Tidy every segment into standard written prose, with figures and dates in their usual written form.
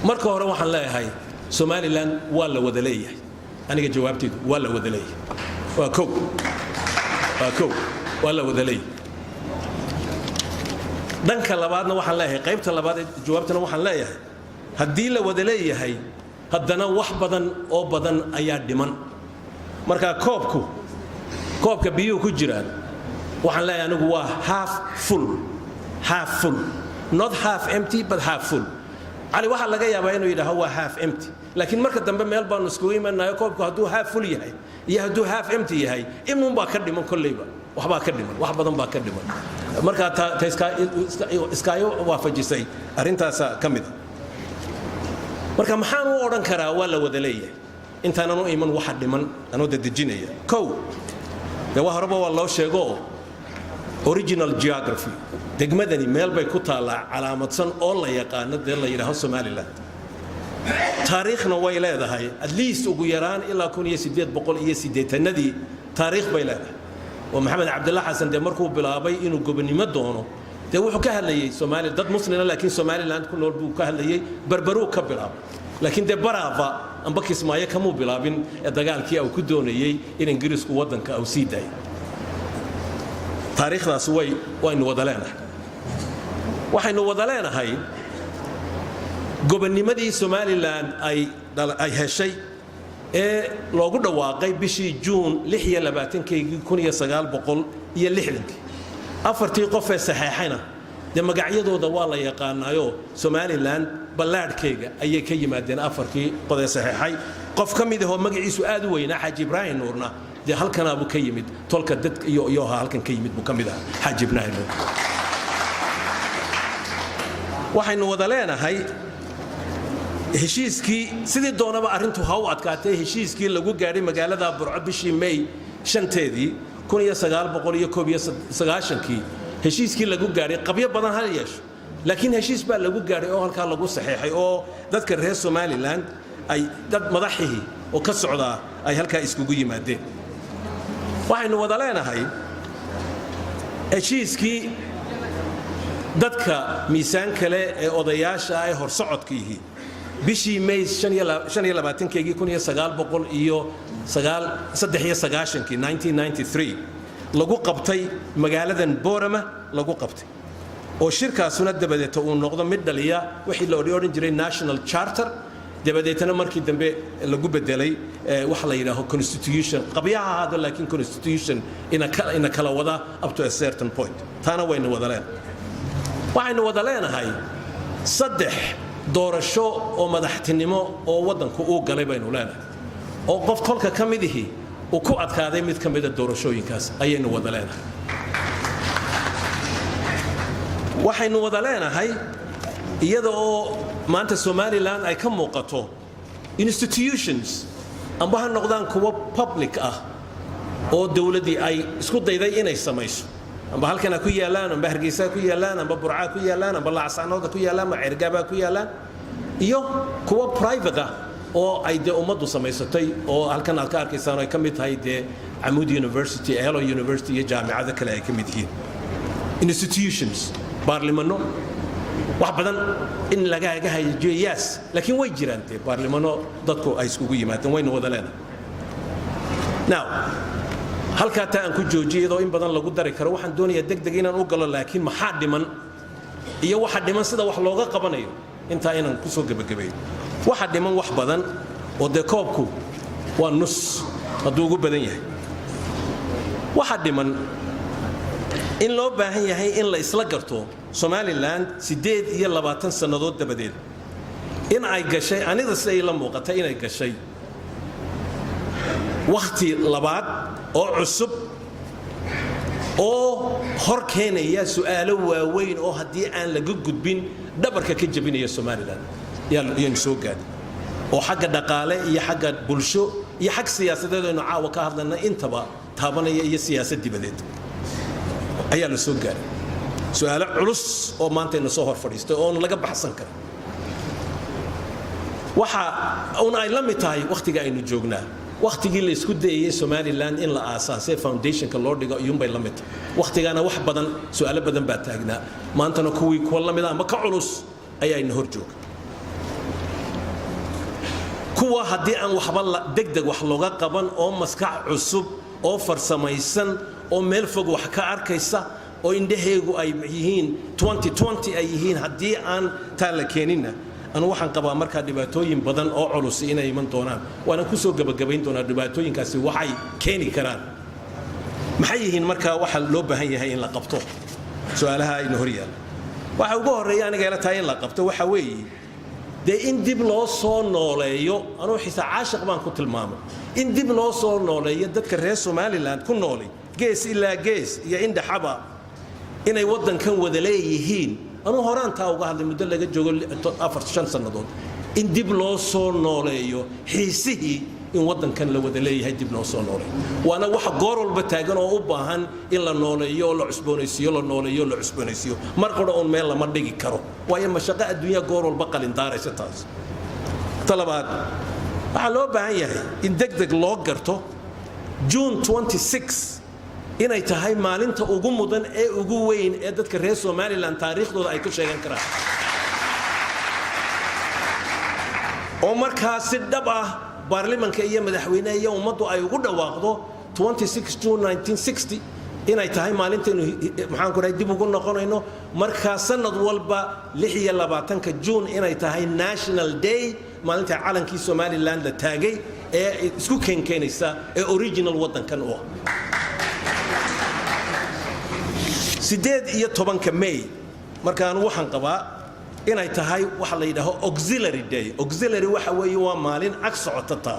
marka hore waxaan leeyahay Somaliland waa la wada leeyahay aniga jawaabtaydu waa la wada leeyahay waa la wada leeyahay dhanka labaadna waxaan leeyahay qaybta labaad jawaabtana waxaan leeyahay haddii la wada leeyahay haddana wax badan oo badan ayaa dhiman marka koobka biyuhu ku jiraan waxaan leeyahay anigu waa half full not half empty but half full ali waxa laga yaabaa inuu yiraahdo waa half empty laakiin marka dambe meel baan isku iimanayo koobku hadduu half full yahay iyo hadduu half empty yahay inuu baa ka dhiman kullayba waxba ka dhiman wax badan baa ka dhiman marka iskaayo waafajisay arintaas kamid marka maxaan u oran karaa waa la wada leeyahay intaan aanu iiman waxa dhiman anoo dadajinaya de waa horaba waa loo sheego original geography degmadani meel bay ku taalaa calaamadsan oo la yaqaan de la yiraahdo Somaliland taariikhna way leedahay at least ugu yaraan ilaa 1880nadii taariikh bay leedahay oo maxamed cabdullah xasan de markuu bilaabay inuu gobonimo doono de wuxuu ka hadlayay Soomaali dad muslimiin laakiin Somaliland ku nool buu ka hadlayay barbaru ka bilaabay laakiin de barava amba kismaayo kamu bilaabin dagaalkii uu ku doonayay in Ingiriisku wadanka uu sii daayay taariikhdaas waynu wada leenahay waxaynu wada leenahay gobonimadii Somaliland ay heshay ee loogu dhawaaqay bishii June 26 afartii qof ee saxeexayna de magacyadooda waa la yaqaanayo Somaliland balaadkeyga ayay ka yimaadeen afartii qof ee saxeexay qof kamid ah oo magaciisu aad u weynaa Xaaji Ibrahim Nuurna de halkan abu ka yimid tolka dad iyo halkan ka yimid buu kamid ah Xaaji Ibrahim Nuur waxaynu wada leenahay heshiiskii sidii doonaba arintu ha u adkaatay heshiiskii lagu gaaray magaalada Burco bishii May 5teedii 1991 heshiiskii lagu gaaray qabyo badan hal yeesho laakiin heshiis baa lagu gaaray oo halka lagu saxeexay oo dadka reer Somaliland ay dad madaxii oo ka socda ay halka iskugu yimaadeen waxaynu wada leenahay heshiiskii dadka miisaan kale ee odayaasha ay hor socodkiihi bishii May 25keegii 1993 lagu qabtay magaaladan Boorama lagu qabtay oo shirkaasuna dabadeeta uu noqdo mid dhaliya wixii la oran jiray National Charter dabadeetana markii dambe lagu bedelay wax la yiraahdo constitution qabyaha hada laakiin constitution ina kala wada up to a certain point taana waynu wada leenahay waxaynu wada leenahay saddex doorasho oo madaxtinimo oo wadanku uu galay baynu leenahay oo qof tolka kamid yahay oo ku adkaaday mid kamid ah doorashooyinkaas ayaynu wada leenahay waxaynu wada leenahay iyada oo maanta Somaliland ay ka muuqato institutions amba ha noqdaan kuwa public ah oo dawladii ay isku dayday inay samayso amba halkan ku yaalaan amba Hargeysa ku yaalaan amba Burca ku yaalaan amba Laascaanood ku yaalaan amba Cirgaba ku yaalaan iyo kuwa private ah oo ay de ummadu samaysatay oo halkan aad ka arkaysaan ay kamid tahay de Amoud University, Elo University iyo jaamacado kale ay kamid yihiin institutions baarlamaano wax badan in laga hagaajiyay yes laakiin way jiraan de baarlamaano dadku ay iskugu yimaadeen wayna wada leenahay now halka taan ku joojiyado in badan lagu dari karo waxaan doonayaa degdeg inaan u galo laakiin maxaa dhiman iyo waxa dhiman sida wax looga qabanayo inta inaan ku soo gabagabeeyo waxa dhiman wax badan oo de koobku waa nus haduu ugu badan yahay waxa dhiman in loo baahan yahay in la isla garto Somaliland 28 sanadood dabadeed in ay gashay aniga say la muuqata in ay gashay waqti labaad oo cusub oo hor keenaya su'aalo waaweyn oo hadii aan laga gudbin dhabarka ka jabinaya Somaliland yaan soo gaad oo xagga dhaqaale iyo xagga bulsho iyo xag siyaasadeed oo caawa ka hadlana intaba taabanaya iyo siyaasad dibadeed ayaa la soo gaaray su'aalo culus oo maanta inoo soo hor fadhiistay oo laga baxsan karo waxa ay la mid tahay waqtiga aynu joognaa waqtigii la isku dayay Somaliland in la aasaasay foundation ka loo dhigo ayuun bay la mid waqtigana wax badan su'aalo badan baa taagnaa maantana kuwii la mid ah ma ka culus ayaa in hor joog kuwa haddii aan waxba degdeg wax looga qaban oo maskax cusub oo farsamaysan oo meel fog wax ka arkaysa oo indhaheegu ay yihiin 2020 ay yihiin haddii aan taa la keeninna anu waxaan qabaa markaa dhibaatooyin badan oo culus inay iman doonaan waana ku soo gabagabayn doonaa dhibaatooyinkaasi waxay keeni karaan maxay yihiin markaa waxa loo baahan yahay in la qabto su'aalaha aynu hor yaalla waxa ugu horeeya aniga ila tahay in la qabto waxa weeye dee in dib loo soo nooleeyo anuu xitaa caashiq baan ku tilmaamay in dib loo soo nooleeyo dadka reer Somaliland ku noolay gees ilaa gees iyo indhaxaba inay waddankan wada leeyihiin anuu horaan taa uga hadlay muddo laga joogo 4-5 sannadood in dib loo soo nooleeyo xiisihii in waddankan la wada leeyahay dib loo soo nooleeyo waana waxa goor walba taagan oo u baahan in la nooleeyo oo la cusboonaysiiyo la nooleeyo la cusboonaysiiyo mar qora oo meel lama dhigi karo waayo mashaqo adduunyo goor walba qalin daaraysa taas talabaad waxa loo baahan yahay in degdeg loo garto June 26 inay tahay maalinta ugu mudan ee ugu weyn ee dadka reer Somaliland taariikhdooda ay ku sheegan karaan oo markaas si dhab ah baarlamaanka iyo madaxweynaha iyo ummaddu ay ugu dhawaaqdo 26 June 1960 inay tahay maalinteenu maxaan ku rahay dib ugu noqonayno marka sanad walba 26 June inay tahay National Day maalinta calankii Somaliland la taagay ee isku keenaysa ee original waddankan oo 18 May markaan waxaan qabaa inay tahay waxa la yiraahdo auxiliary day auxiliary waxa weeye waa maalin ag socota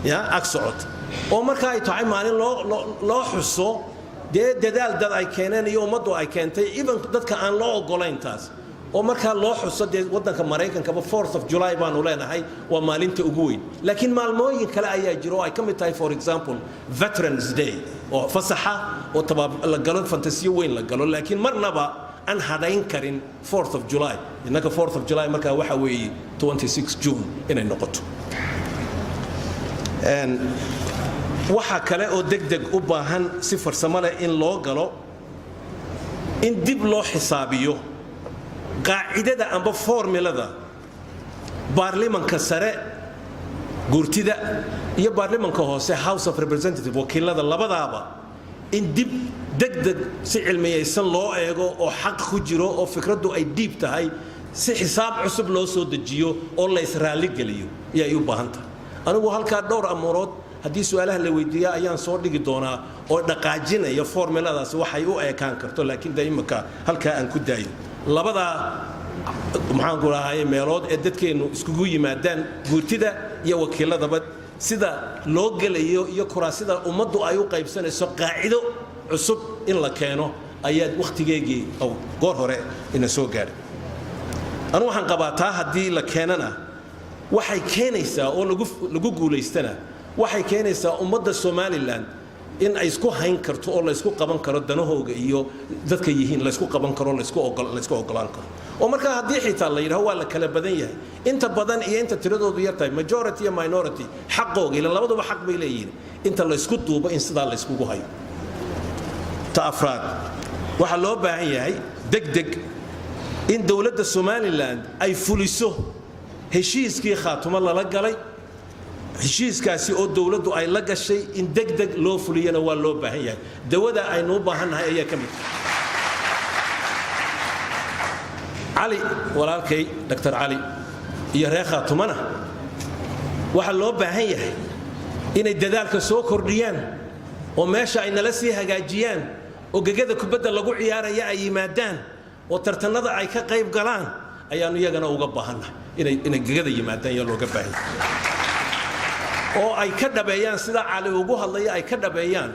ya ag socota oo marka ay tahay maalin loo xuso dadaal dad ay keeneen iyo ummaddu ay keentay even dadka aan loo ogolayn taas oo marka loo xuso waddanka Mareykanka 4th of July baanu leenahay waa maalinta ugu weyn laakiin maalmooyin kale ayaa jiro ay kamid tahay for example Veterans Day oo fasaxa oo la galo fantasiyo weyn la galo laakiin marnaba aan hadayn karin 4th of July innaka 4th of July marka waxa weeye 26 June inay noqoto waxa kale oo degdeg u baahan si farsamo leh in loo galo in dib loo xisaabiyo qaacidada amba formulada baarlamaanka sare gurtida iyo baarlamaanka hoose House of Representatives wakiilada labadaaba in dib degdeg si cilmiyaysan loo eego oo xaq ku jiro oo fikradu ay deep tahay si xisaab cusub loo soo dejiyo oo la israali galiyo ay u baahan tahay anigu halka dhowr amurood haddii su'aalaha la weydiiyo ayaan soo dhigi doonaa oo dhaqaajinaya formuladaas waxay u eekaan karto laakiin dayimka halka aan ku daayo labada maxaan ku rahay meelood ee dadkeenu iskugu yimaadaan guurtida iyo wakiiladaba sida loo galayo iyo kuraasida ummaddu ay u qaybsanayso qaacido cusub in la keeno ayaa waqtigeegii oo goor hore ina soo gaaray anu waxaan qabaataa haddii la keenana waxay keenaysaa oo lagu guuleystana waxay keenaysaa ummadda Somaliland in ay isku hayn karto oo la isku qaban karo danahooga iyo dadka yihiin la isku qaban karo la isku ogolaan karo oo marka haddii xitaa la yiraahdo waa la kala badan yahay inta badan iyo inta tiradoodu yar tahay majority iyo minority xaqooga ila labaduba xaq bay leeyihiin inta la isku duubo in sidaa la iskugu hayo taafraad waxa loo baahan yahay degdeg in dawladda Somaliland ay fuliso heshiiskii khaatuma lala galay heshiiskaasi oo dawladdu ay la gashay in degdeg loo fuliyana waa loo baahan yahay dawada aynu u baahannahay ayaa ka mid Ali walaalkay Dr. Ali iyo reer Khaatumana waxa loo baahan yahay inay dadaalka soo kordhiyaan oo meesha ay nala sii hagaajiyaan oo gagada kubadda lagu ciyaaraya ay yimaadaan oo tartanada ay ka qayb galaan ayaanu iyagana uga baahannahay inay gagada yimaadaan iyo looga baahan oo ay ka dhabeeyaan sida Ali ugu hadlaya ay ka dhabeeyaan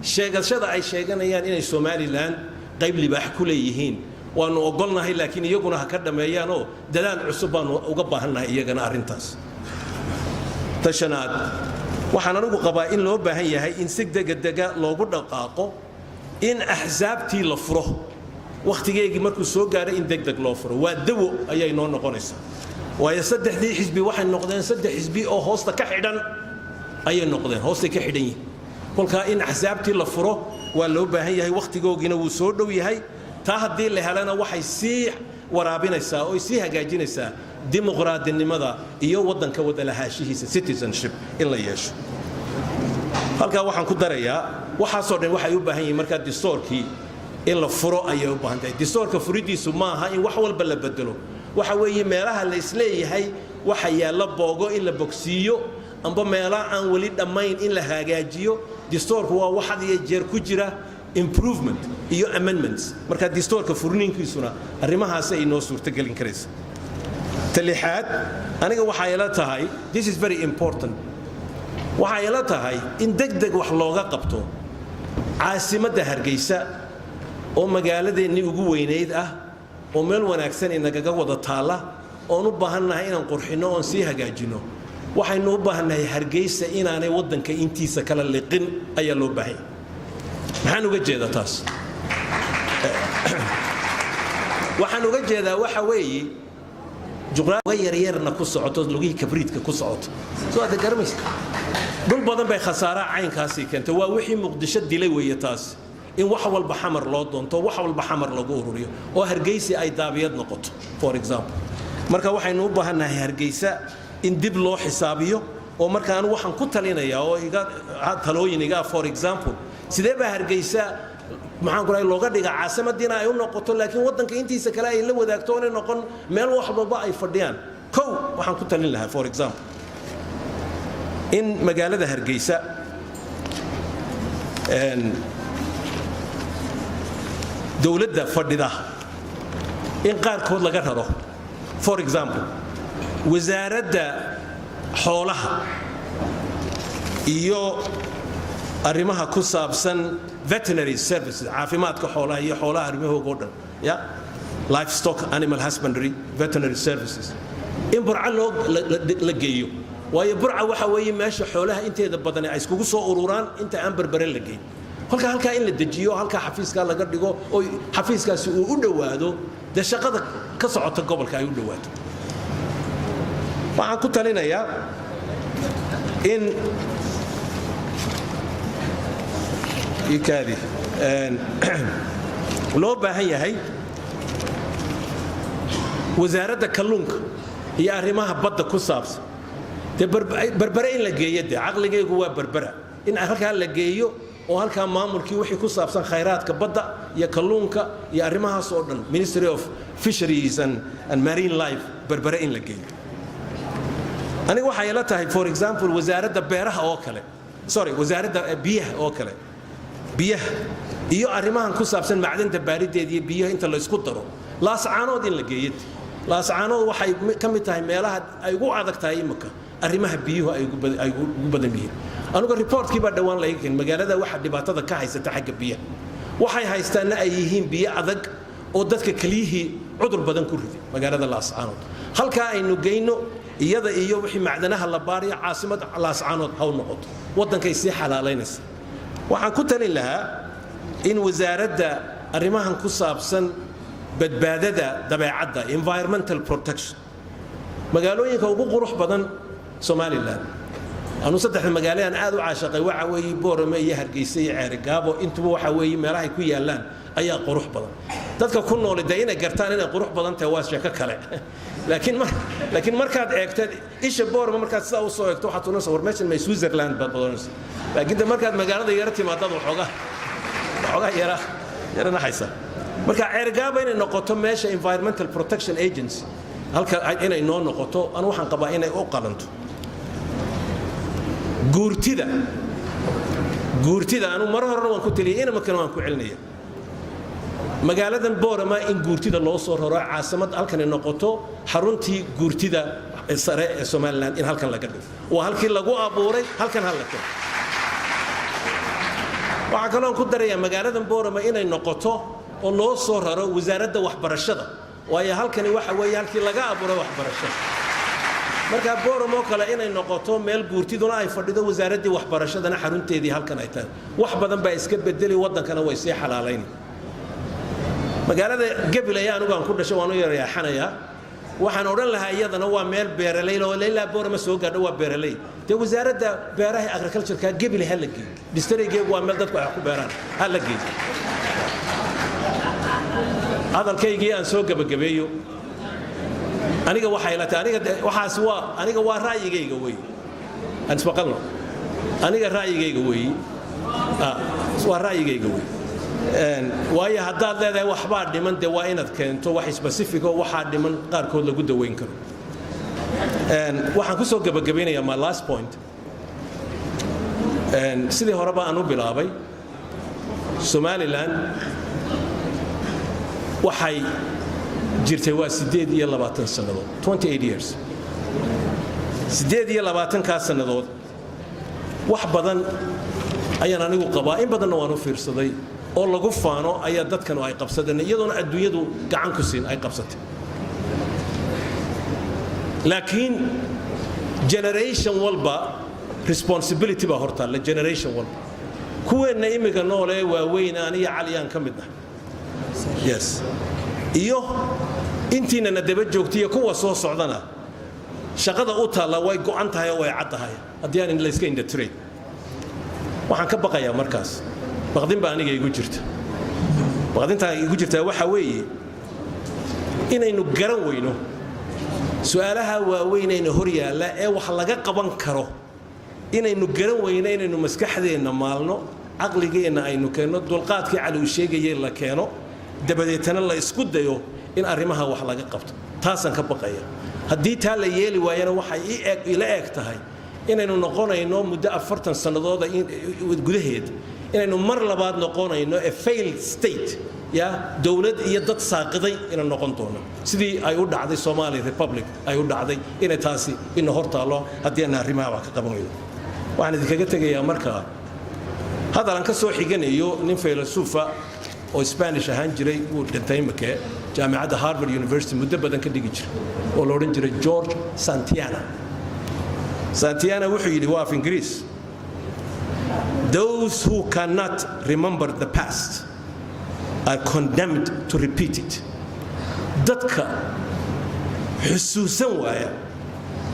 sheegashada ay sheeganayaan inay Somaliland qayb libaax ku leeyihiin waanu ogolnahay laakiin iyaguna ha ka dhameeyaan oo dadaal cusub baanu uga baahannahay iyagana arintaas tashanaad waxaan anigu qabaa in loo baahan yahay in si degdeg loogu dhaqaaqo in ahzaabtii la furo waqtigeedii markuu soo gaaray in degdeg loo furo waa dawo ayay noo noqonaysaa waayo saddexdii xisbi waxay noqdeen saddex xisbi oo hoosta ka xidhan ayay noqdeen hoosta ka xidhan yihiin kolka in ahzaabtii la furo waa loo baahan yahay waqtigoogina wuu soo dhow yahay taa haddii la helana waxay sii waraabinaysaa oo sii hagaajinaysaa dimuqraadinimada iyo waddanka wada lahaashihiisa citizenship in la yeesho halkaa waxaan ku darayaa waxaasoo dhan waxay u baahan yihiin markaa distoorkii in la furo ayay u baahan tahay distoorka furidiisu ma aha in wax walba la bedelo waxa weeye meelaha la isleeyahay waxa yaalla boogo in la bogsiiyo amba meelaha aan weli dhammayn in la hagaajiyo distoorku waa wax had iyo jeer ku jira improvement iyo amendments marka distoorka furniinkiisuna arrimahaas ay noo suurtagelin karaysa talixaad aniga waxa ay la tahay this is very important waxa ay la tahay in degdeg wax looga qabto caasimadda Hargeysa oo magaaladeennii ugu weynayd ah oo meel wanaagsan inagaga wada taala oo u baahannahay inaan qurxino oo sii hagaajino waxaynu u baahannahay Hargeysa inaanay waddanka intiisa kala liqin ayaa loo baahay maxaan uga jeedaa taas waxaan uga jeedaa waxa weeye juqraafiga yaryarna ku socoto lugihii kabriidka ku socoto soo aad garmaysa dul badan bay khasaara caynkaasi keentay waa wixii Muqdisho dilay weeye taas in wax walba xamar loo doonto wax walba xamar lagu ururiyo oo Hargeysa ay daabiyad noqoto for example marka waxaynu u baahannahay Hargeysa in dib loo xisaabiyo oo marka aan waxaan ku talinayaa oo iga talooyin iga for example sidee baa Hargeysa maxaan ku looga dhigaa caasimadina ay u noqoto laakiin waddanka intiisa kale ay la wadaagto inay noqon meel wax walba ay fadhiyaan kow waxaan ku talin lahaa for example in magaalada Hargeysa dawladda fadhida in qaarkood laga raro for example wasaaradda xoolaha iyo arrimaha ku saabsan veterinary services caafimaadka xoolaha iyo xoolaha arrimahooda oo dhan ya livestock animal husbandry veterinary services in burca la geeyo waayo burca waxa weeye meesha xoolaha inteeda badan ay iskugu soo ururaan inta aan berbere la geeyo halka in la dejiyo halka xafiiska laga dhigo oo xafiiskaasi uu u dhawaado de shaqada ka socota gobolka ay u dhawaato waxaan ku talinayaa in ikaadi loo baahan yahay wasaaradda kalluunka iyo arrimaha badda ku saabsan de berbere in la geeyo de aqligaygu waa berbera in halka la geeyo oo halka maamulkii wixii ku saabsan khayraadka badda iyo kalluunka iyo arrimahaas oo dhan Ministry of Fisheries and Marine Life berbere in la geeyo aniga waxa ay la tahay for example wasaaradda beeraha oo kale wasaaradda biyaha oo kale biyaha iyo arrimahan ku saabsan macdanta baarideed iyo biyaha inta la isku daro laascaanood in la geeyo laascaanood waxay ka mid tahay meelaha ay ugu adag tahay imika arrimaha biyuhu ay ugu badan yihiin anugu reportkii baa dhawaan la eegay magaalada waxa dhibaatada ka haysata xagga biyaha waxay haystaana ay yihiin biyo adag oo dadka kaliyihii cudur badan ku riday magaalada laascaanood halka aynu geyno iyada iyo wixii macdanaha la baariyo caasimad laascaanood haw noqoto waddankay si xalaaleynaysa waxaan ku talin lahaa in wasaaradda arrimahan ku saabsan badbaadada dabeecadda environmental protection magaalooyinka ugu qurux badan Somaliland anu saddex magaalaan aad u caashaqay waxa weeye Boorame iyo Hargeysa iyo Ceerigaabo intuba waxa weeye meelaha ay ku yaalaan ayaa qurux badan dadka ku nool inay gartaan inay qurux badan tahay waa sheeko kale laakiin markaad eegtad isha Boorame markaad sidaa u soo eegto waxa tuunaysa war meeshan ma Switzerland baad badanaysa laakiin markaad magaalada yar timaadad waxoogaa yara naxaysa marka Ceerigaabo inay noqoto meesha environmental protection agency halka inay noo noqoto aan waxaan qabaa inay u qalanto guurtida anu mar horena waan ku taliyay ina markan waan ku celinaya magaaladan Boorama in guurtida loo soo raro caasimad halkan noqoto xaruntii guurtida sare ee Somaliland in halkan laga dhigo waa halkii lagu abuuray halkan hal la keen waxa kale oo ku daraya magaaladan Boorama inay noqoto oo loo soo raro wasaaradda waxbarashada waayo halkani waxa weeye halkii laga abuuray waxbarashada marka Booramo kale inay noqoto meel guurtiduna ay fadhido wasaaradii waxbarashadana xarunteedii halkan ay tahay wax badan baa iska bedeli wadankana way sii xalaaleyn magaalada Gabiley anigu aan ku dhashay waan u yareexanayaa waxaan oran lahaa iyadana waa meel beeraley oo leeyahay Booramo soo gaadho waa beeraley de wasaaradda beeraha agriculture-ka Gabiley hal geey districtgeegu waa meel dadku ay ku beeraan hal geey hadalkaygii aan soo gabagabeeyo aniga waxay la tahay waxaas waa raayigayga weey aan ismaqalno aniga raayigayga weey waa raayigayga weey waayo haddaad leedahay waxbaa dhiman dee waa inaad keento wax specific oo waxaa dhiman qaarkood lagu daweyn karo waxaan ku soo gabagabeynayaa my last point sidii horeba aan u bilaabay Somaliland waxay jirtay waa 28 sannadood 28 years 28 ka sannadood wax badan ayaan anigu qabaa in badanna waan u fiirsaday oo lagu faano ayaa dadkan ay qabsadeen iyadoona adduunyadu gacan ku siin ay qabsatay laakiin generation walba responsibility ba horta la generation walba kuweena imiga noole waa weyn aniga caliyaan ka midna yes iyo intiina daba joogtiyo kuwa soo socdana shaqada u taala way go'an tahay oo way cad tahay hadii aan la iska inda tiray waxaan ka baqayaa markaas baqdin baa aniga igu jirta baqdinta igu jirta waxa weeye inaynu garan weyno su'aalaha waaweynayna hor yaala ee wax laga qaban karo inaynu garan weyno inaynu maskaxdeena maalno aqligeena aynu keeno dulqaadkii cali uu sheegayay la keeno dabadeetana la isku dayo in arrimaha wax laga qabto taasan ka baqaya haddii taa la yeeli waayana waxay ila eeg tahay inaynu noqonayno muddo 40 sannadood gudaheed inaynu mar labaad noqonayno a failed state ya dawlad iyo dad saaqiday inaan noqon doono sidii ay u dhacday Somali Republic ay u dhacday inay taasi in hortaalo haddii aan arrimaha wax ka qaban weyno waxaan idinkaga tagayaa markaa hadalan ka soo xiganayo nin filosofa oo Spanish ahaan jiray uu dhintay markee jaamacadda Harvard University muddo badan ka dhigi jiray oo la oran jiray George Santayana wuxuu yidhi waa af Ingiriis those who cannot remember the past are condemned to repeat it dadka xusuusan waaya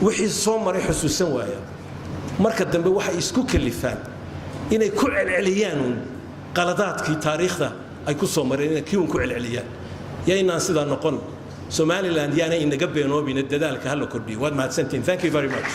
wixii soo maray xusuusan waaya marka dambe waxay isku kalifaan inay ku celceliyaan qaladaadkii taariikhda ay ku soo mareen inay ku celceliyaan yaynaan sida noqon Somaliland yaana inaga beenoobina dadaalka hal kordhiyo waad mahadsantiin thank you very much